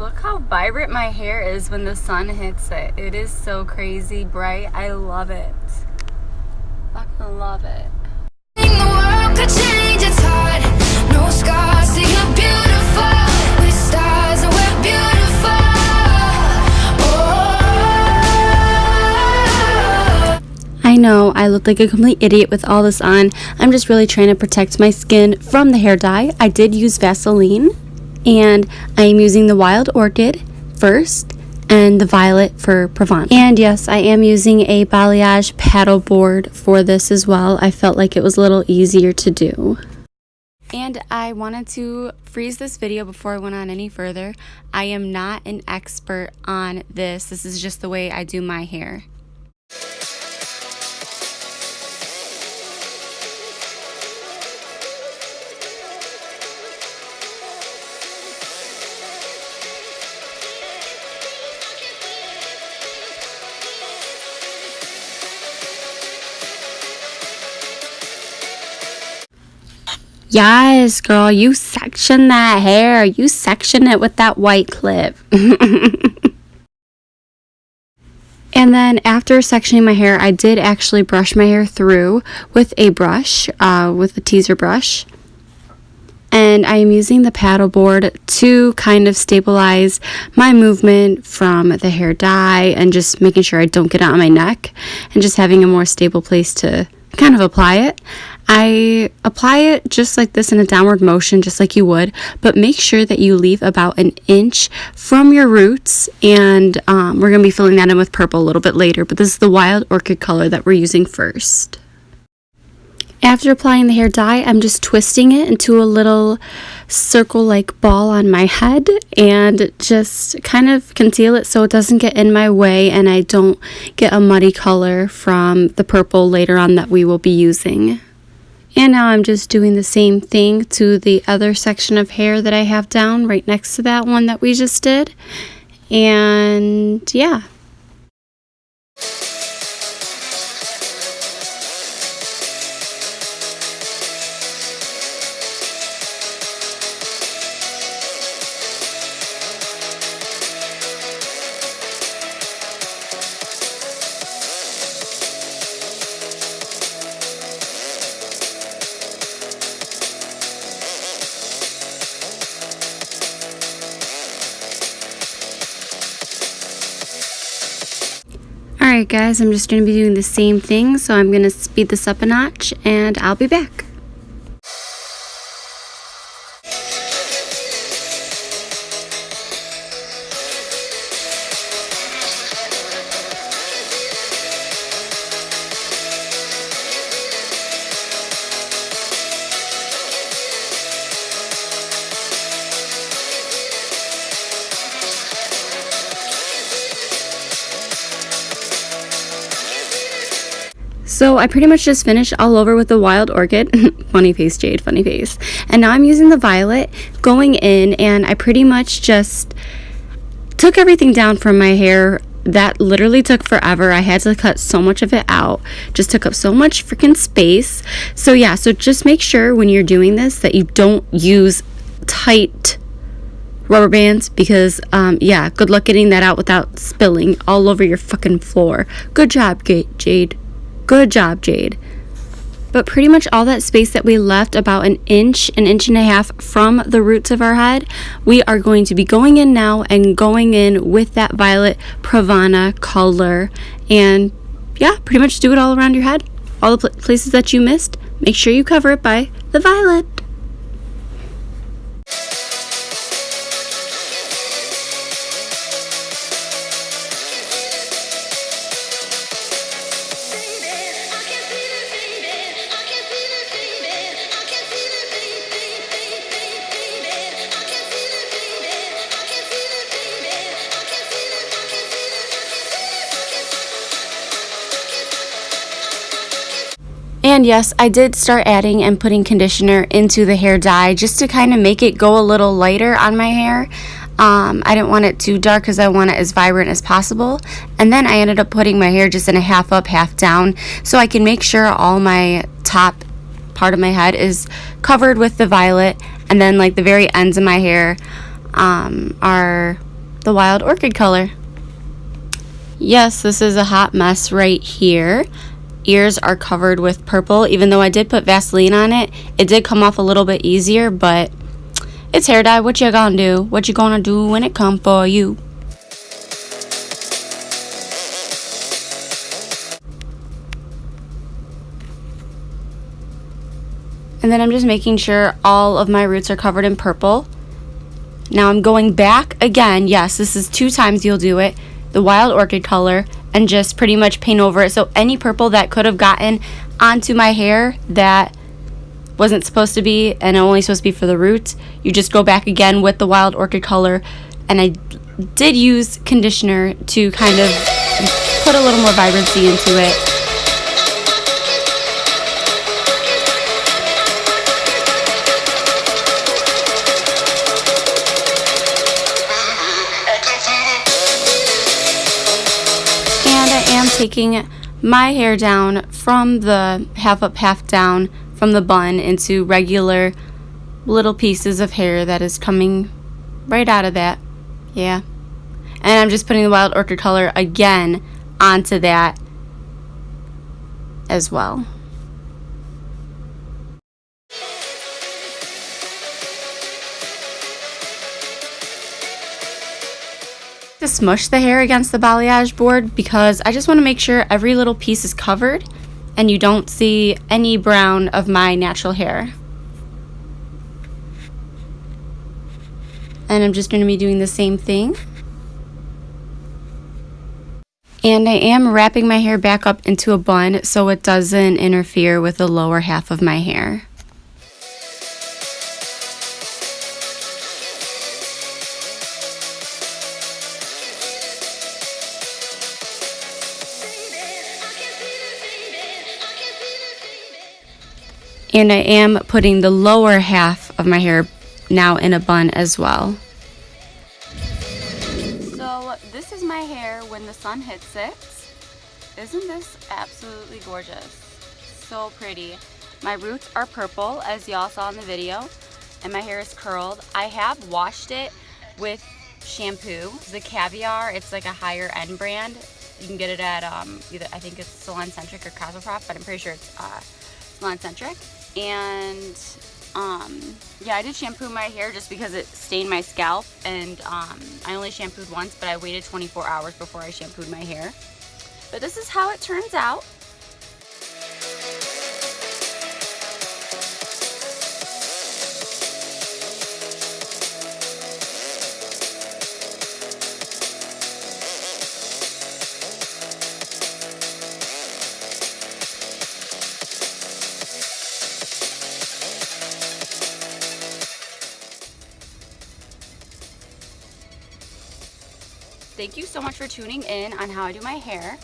Look how vibrant my hair is when the sun hits it. It is so crazy bright. I love it. Fucking love it. The world could change its heart. No scars, see you're beautiful. With stars and we're beautiful. I know I look like a complete idiot with all this on. I'm just really trying to protect my skin from the hair dye. I did use Vaseline, and I am using the Wild Orchid first and the Violet for Pravana. And yes, I am using a balayage paddle board for this as well. I felt like it was a little easier to do. And I wanted to freeze this video before I went on any further. I am not an expert on this. This is just the way I do my hair. Yes, girl, you section that hair. You section it with that white clip. And then after sectioning my hair, I did actually brush my hair through with a brush, with a teaser brush. And I am using the paddle board to kind of stabilize my movement from the hair dye and just making sure I don't get it on my neck and just having a more stable place to kind of apply it. I apply it just like this in a downward motion, just like you would, but make sure that you leave about an inch from your roots, and we're going to be filling that in with purple a little bit later, but this is the Wild Orchid color that we're using first. After applying the hair dye, I'm just twisting it into a little circle-like ball on my head and just kind of conceal it so it doesn't get in my way and I don't get a muddy color from the purple later on that we will be using. And now I'm just doing the same thing to the other section of hair that I have down right next to that one that we just did. And yeah. Alright guys, I'm just going to be doing the same thing, so I'm going to speed this up a notch and I'll be back. So I pretty much just finished all over with the Wild Orchid. Funny face, Jade, funny face. And now I'm using the Violet going in, and I pretty much just took everything down from my hair. That literally took forever. I had to cut so much of it out. Just took up so much freaking space. So yeah, so just make sure when you're doing this that you don't use tight rubber bands because yeah, good luck getting that out without spilling all over your fucking floor. Good job, Jade. Good job, Jade. But pretty much all that space that we left, about an inch and a half from the roots of our head, we are going to be going in now and going in with that Violet Pravana color. And yeah, pretty much do it all around your head. All the places that you missed, make sure you cover it by the Violet. And yes, I did start adding and putting conditioner into the hair dye just to kind of make it go a little lighter on my hair. I didn't want it too dark because I want it as vibrant as possible. And then I ended up putting my hair just in a half up, half down, so I can make sure all my top part of my head is covered with the violet, and then like the very ends of my hair are the wild orchid color. Yes, this is a hot mess right here. Ears are covered with purple. Even though I did put Vaseline on it, it did come off a little bit easier, but it's hair dye. What you gonna do? What you gonna do when it come for you? And then I'm just making sure all of my roots are covered in purple. Now I'm going back again. Yes, this is 2 times you'll do it. The wild orchid color, and just pretty much paint over it. So any purple that could have gotten onto my hair that wasn't supposed to be, and only supposed to be for the roots, you just go back again with the wild orchid color. And I did use conditioner to kind of put a little more vibrancy into it. Taking my hair down from the half up, half down from the bun into regular little pieces of hair that is coming right out of that. Yeah. And I'm just putting the wild orchid color again onto that as well. To smush the hair against the balayage board because I just want to make sure every little piece is covered and you don't see any brown of my natural hair. And I'm just going to be doing the same thing. And I am wrapping my hair back up into a bun so it doesn't interfere with the lower half of my hair. And I am putting the lower half of my hair now in a bun as well. So this is my hair when the sun hits it. Isn't this absolutely gorgeous? So pretty. My roots are purple, as y'all saw in the video, and my hair is curled. I have washed it with shampoo. The Caviar, it's like a higher end brand. You can get it at either, I think it's Salon Centric or Cosmoprof, but I'm pretty sure it's Salon Centric. And yeah, I did shampoo my hair just because it stained my scalp, and I only shampooed once, but I waited 24 hours before I shampooed my hair. But this is how it turns out. Thank you so much for tuning in on how I do my hair.